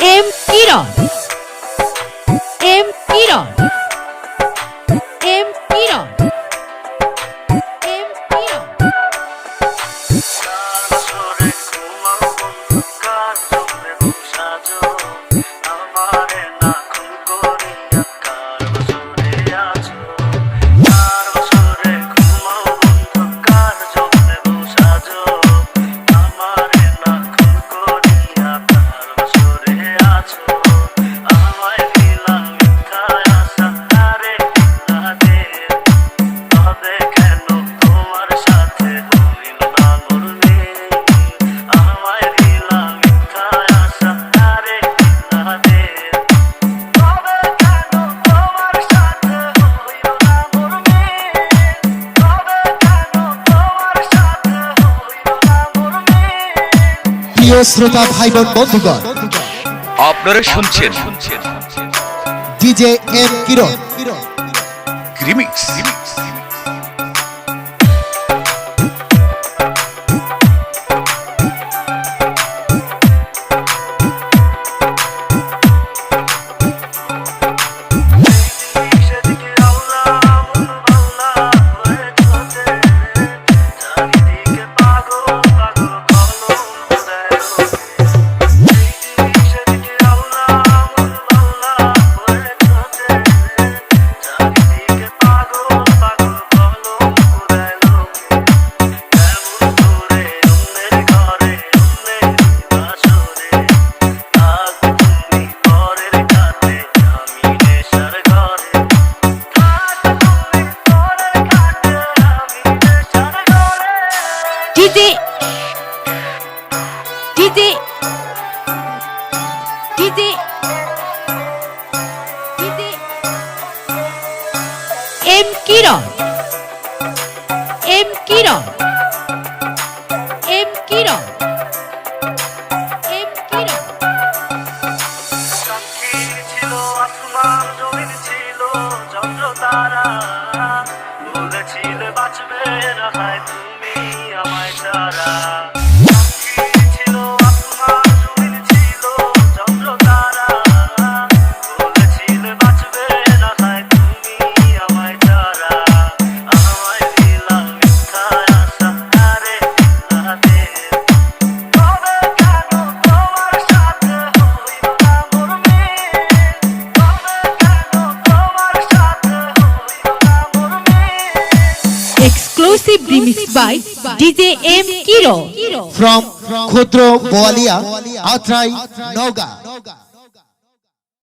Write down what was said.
M Kiran M Kiran M Kiran M Kiran প্রিয় শ্রোতা ভাই বোন বন্ধুগণ, আপনারা শুনছেন DJ M Kiran remix. DJ DJ DJ DJ M Kiran M Kiran M Kiran M Kiran ছিল আসমান জমিন ছিল চন্দ্র তারা, বলেছিলে বাঁচবে না হয় তুমি আমায় ছাড়া। ছিল আসমান জমিন ছিল চন্দ্র তারা, বলেছিলে বাঁচবে না হয় তুমি আমায় ছাড়া। আমায় দিলাম মিথ্যা আশা আরে রাতে, তবে কেন তোমার সাথে হইল না মোর মিল? তবে কেন তোমার সাথে হইল না মোর মিল? Exclusive remix by DJ M Kiro from Khudro Boalia, Atrai, Noga.